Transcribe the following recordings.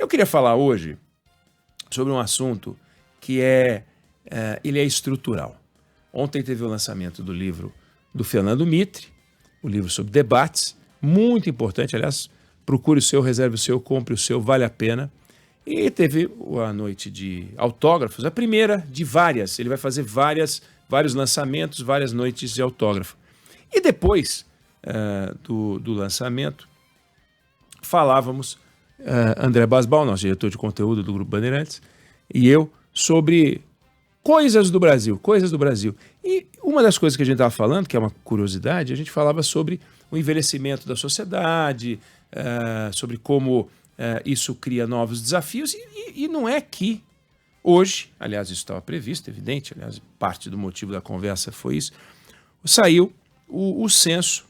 Eu queria falar hoje sobre um assunto que ele é estrutural. Ontem teve o lançamento do livro do Fernando Mitre, o livro sobre debates, muito importante, aliás, procure o seu, reserve o seu, compre o seu, vale a pena. E teve a noite de autógrafos, a primeira de várias, ele vai fazer vários lançamentos, várias noites de autógrafo. E depois do lançamento, falávamos, André Basbal, nosso diretor de conteúdo do Grupo Bandeirantes, e eu, sobre coisas do Brasil. E uma das coisas que a gente estava falando, que é uma curiosidade, a gente falava sobre o envelhecimento da sociedade, sobre como isso cria novos desafios, e não é que hoje, aliás, isso estava previsto, evidente, aliás, parte do motivo da conversa foi isso, saiu o censo,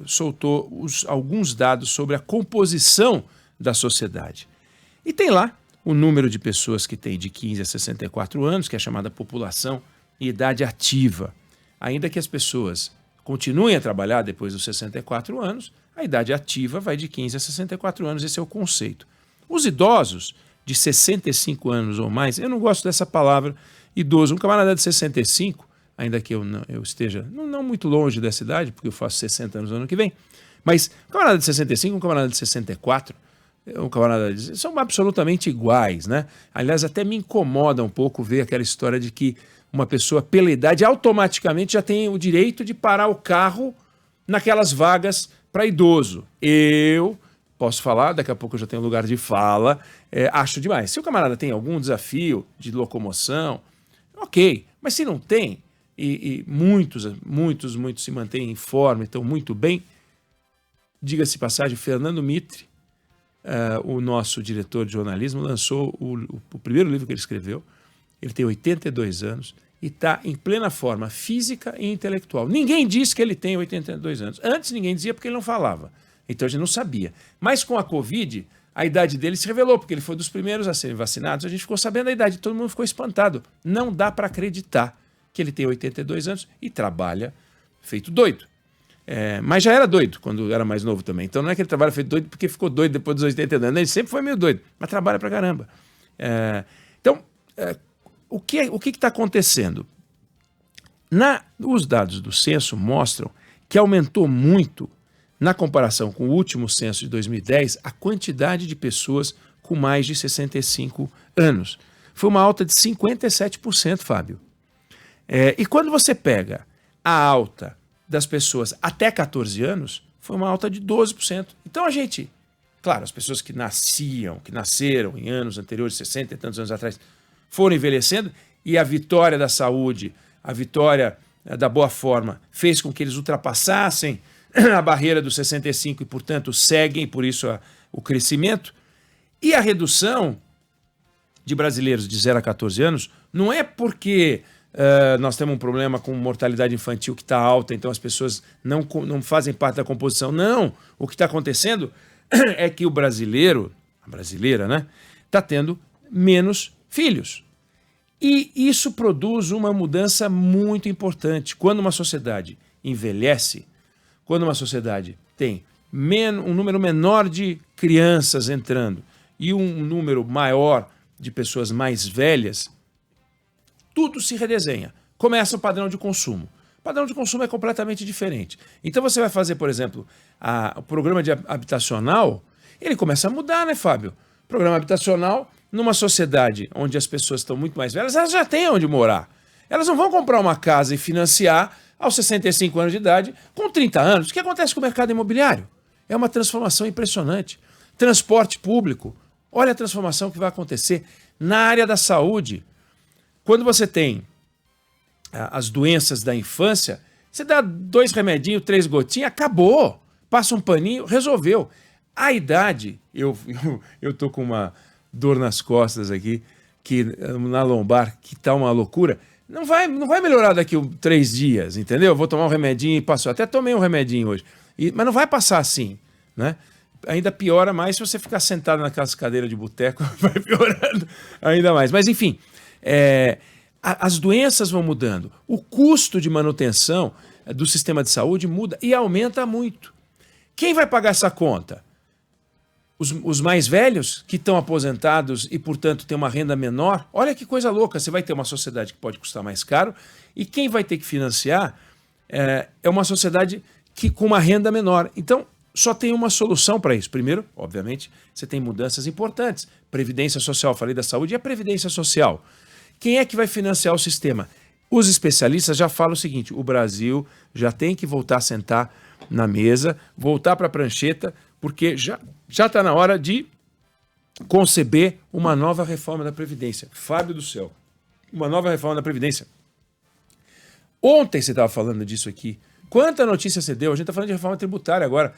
soltou alguns dados sobre a composição da sociedade. E tem lá o número de pessoas que tem de 15 a 64 anos, que é a chamada população em idade ativa. Ainda que as pessoas continuem a trabalhar depois dos 64 anos, a idade ativa vai de 15 a 64 anos, esse é o conceito. Os idosos de 65 anos ou mais, eu não gosto dessa palavra idoso, um camarada de 65, ainda que eu esteja não muito longe dessa idade, porque eu faço 60 anos no ano que vem, mas um camarada de 65, um camarada de 64, um camarada são absolutamente iguais, né? Aliás, até me incomoda um pouco ver aquela história de que uma pessoa pela idade automaticamente já tem o direito de parar o carro naquelas vagas para idoso. Eu posso falar, daqui a pouco eu já tenho lugar de fala, acho demais. Se o camarada tem algum desafio de locomoção, ok, mas se não tem, e muitos se mantêm em forma, estão muito bem, diga-se de passagem, Fernando Mitre, o nosso diretor de jornalismo, lançou o primeiro livro que ele escreveu. Ele tem 82 anos e está em plena forma física e intelectual. Ninguém diz que ele tem 82 anos. Antes ninguém dizia porque ele não falava. Então a gente não sabia. Mas com a Covid, a idade dele se revelou, porque ele foi dos primeiros a serem vacinados. A gente ficou sabendo da idade, todo mundo ficou espantado. Não dá para acreditar que ele tem 82 anos e trabalha feito doido. Mas já era doido quando era mais novo também. Então não é que ele trabalha feito doido porque ficou doido depois dos 82 anos. Ele sempre foi meio doido, mas trabalha pra caramba. Então, o que está acontecendo? Os dados do censo mostram que aumentou muito, na comparação com o último censo de 2010, a quantidade de pessoas com mais de 65 anos. Foi uma alta de 57%, Fábio. E quando você pega a alta das pessoas até 14 anos, foi uma alta de 12%. Então claro, as pessoas que nasceram em anos anteriores, 60 e tantos anos atrás, foram envelhecendo, e a vitória da saúde, a vitória da boa forma, fez com que eles ultrapassassem a barreira dos 65 e, portanto, seguem, por isso, o crescimento. E a redução de brasileiros de 0 a 14 anos não é porque nós temos um problema com mortalidade infantil que está alta, então as pessoas não fazem parte da composição. Não, o que está acontecendo é que o brasileiro, a brasileira, né, está tendo menos filhos. E isso produz uma mudança muito importante. Quando uma sociedade envelhece, quando uma sociedade tem um número menor de crianças entrando e um número maior de pessoas mais velhas, tudo se redesenha. Começa o padrão de consumo. O padrão de consumo é completamente diferente. Então você vai fazer, por exemplo, o programa habitacional, ele começa a mudar, né, Fábio? O programa habitacional, numa sociedade onde as pessoas estão muito mais velhas, elas já têm onde morar. Elas não vão comprar uma casa e financiar aos 65 anos de idade com 30 anos. O que acontece com o mercado imobiliário? É uma transformação impressionante. Transporte público, olha a transformação que vai acontecer na área da saúde. Quando você tem as doenças da infância, você dá 2 remedinhos, 3 gotinhas, acabou. Passa um paninho, resolveu. A idade, eu tô com uma dor nas costas aqui, na lombar, que tá uma loucura. Não vai melhorar daqui a 3 dias, entendeu? Vou tomar um remedinho e passou. Até tomei um remedinho hoje. Mas não vai passar assim, né? Ainda piora mais se você ficar sentado naquelas cadeiras de boteco, vai piorando ainda mais. Mas enfim, as doenças vão mudando. O custo de manutenção do sistema de saúde muda e aumenta muito. Quem vai pagar essa conta? os mais velhos que estão aposentados e, portanto, têm uma renda menor. Olha que coisa louca, você vai ter uma sociedade que pode custar mais caro e quem vai ter que financiar é uma sociedade que com uma renda menor. Então, só tem uma solução para isso. Primeiro, obviamente, você tem mudanças importantes. Previdência social, falei da saúde, e a previdência social? Quem é que vai financiar o sistema? Os especialistas já falam o seguinte, o Brasil já tem que voltar a sentar na mesa, voltar para a prancheta, porque já está na hora de conceber uma nova reforma da Previdência. Fábio do céu, uma nova reforma da Previdência. Ontem você estava falando disso aqui. Quanta notícia você deu? A gente está falando de reforma tributária agora.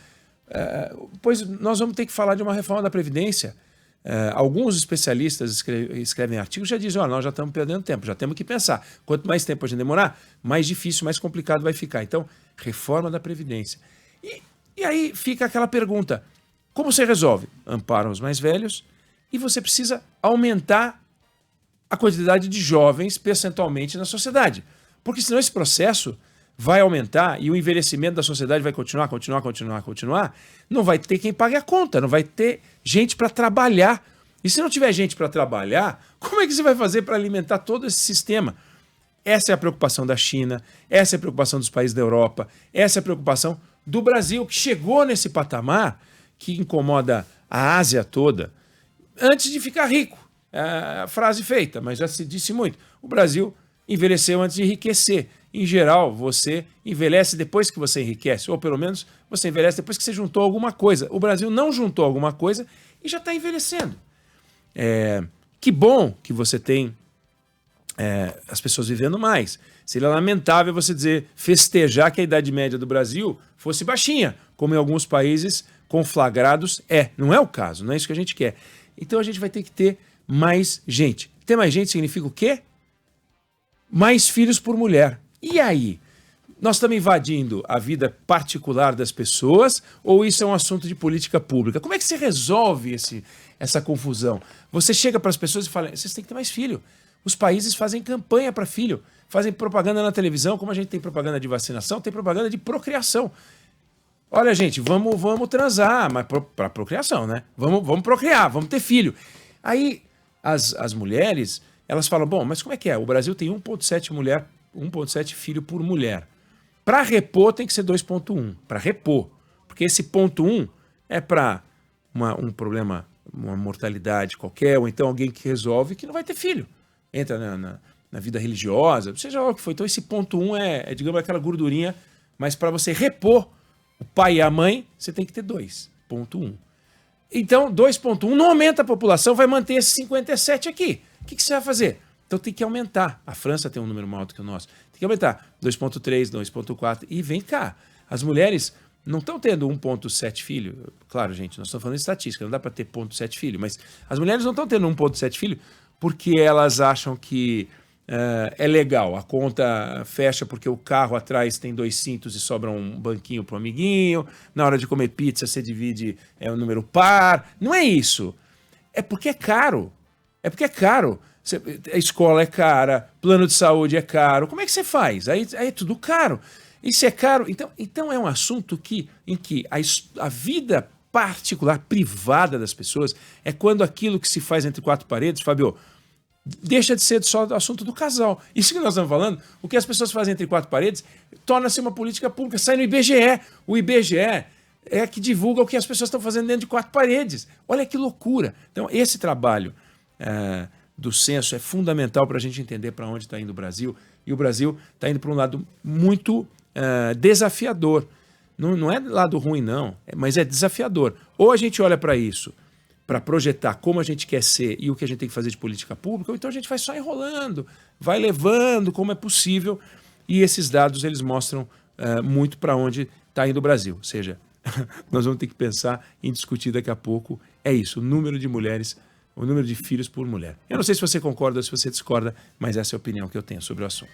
Pois nós vamos ter que falar de uma reforma da Previdência. Alguns especialistas escrevem artigos e já dizem, nós já estamos perdendo tempo, já temos que pensar. Quanto mais tempo a gente demorar, mais difícil, mais complicado vai ficar. Então, reforma da Previdência. E aí fica aquela pergunta, como você resolve? Ampara os mais velhos e você precisa aumentar a quantidade de jovens percentualmente na sociedade. Porque senão esse processo vai aumentar e o envelhecimento da sociedade vai continuar, não vai ter quem pague a conta, não vai ter gente para trabalhar. E se não tiver gente para trabalhar, como é que você vai fazer para alimentar todo esse sistema? Essa é a preocupação da China, essa é a preocupação dos países da Europa, essa é a preocupação do Brasil, que chegou nesse patamar que incomoda a Ásia toda, antes de ficar rico. É a frase feita, mas já se disse muito. O Brasil envelheceu antes de enriquecer. Em geral, você envelhece depois que você enriquece, ou pelo menos você envelhece depois que você juntou alguma coisa. O Brasil não juntou alguma coisa e já está envelhecendo. Que bom que você tem as pessoas vivendo mais. Seria lamentável você festejar que a idade média do Brasil fosse baixinha, como em alguns países conflagrados é. Não é o caso, não é isso que a gente quer. Então a gente vai ter que ter mais gente. Ter mais gente significa o quê? Mais filhos por mulher. E aí? Nós estamos invadindo a vida particular das pessoas ou isso é um assunto de política pública? Como é que você resolve essa confusão? Você chega para as pessoas e fala, vocês têm que ter mais filho. Os países fazem campanha para filho, fazem propaganda na televisão, como a gente tem propaganda de vacinação, tem propaganda de procriação. Olha, gente, vamos transar, mas para procriação, né? Vamos procriar, vamos ter filho. Aí as mulheres, elas falam, bom, mas como é que é? O Brasil tem 1,7 filho por mulher. Para repor tem que ser 2,1. Para repor. Porque esse 0,1 é para um problema, uma mortalidade qualquer, ou então alguém que resolve que não vai ter filho. Entra na vida religiosa, seja lá o que for. Então esse 0,1 é, digamos, aquela gordurinha, mas para você repor o pai e a mãe, você tem que ter 2,1. Então 2,1 não aumenta a população, vai manter esse 57 aqui. O que você vai fazer? Então tem que aumentar. A França tem um número mais alto que o nosso. Tem que aumentar. 2,3, 2,4 e vem cá. As mulheres não estão tendo 1,7 filho. Claro, gente, nós estamos falando de estatística, não dá para ter 0,7 filho, mas as mulheres não estão tendo 1,7 filho porque elas acham que é legal. A conta fecha porque o carro atrás tem 2 cintos e sobra um banquinho para o amiguinho. Na hora de comer pizza, você divide um número par. Não é isso. É porque é caro. A escola é cara, plano de saúde é caro. Como é que você faz? Aí é tudo caro. E se é caro, então é um assunto em que a vida particular, privada das pessoas, é quando aquilo que se faz entre 4 paredes, Fábio, deixa de ser só assunto do casal. Isso que nós estamos falando, o que as pessoas fazem entre 4 paredes, torna-se uma política pública, sai no IBGE. O IBGE é que divulga o que as pessoas estão fazendo dentro de 4 paredes. Olha que loucura. Então, esse trabalho do censo é fundamental para a gente entender para onde está indo o Brasil. E o Brasil está indo para um lado muito desafiador. Não é lado ruim, não, mas é desafiador. Ou a gente olha para isso, para projetar como a gente quer ser e o que a gente tem que fazer de política pública, ou então a gente vai só enrolando, vai levando como é possível. E esses dados eles mostram muito para onde está indo o Brasil. Ou seja, nós vamos ter que pensar em discutir daqui a pouco, é isso, o número de mulheres, o número de filhos por mulher. Eu não sei se você concorda ou se você discorda, mas essa é a opinião que eu tenho sobre o assunto.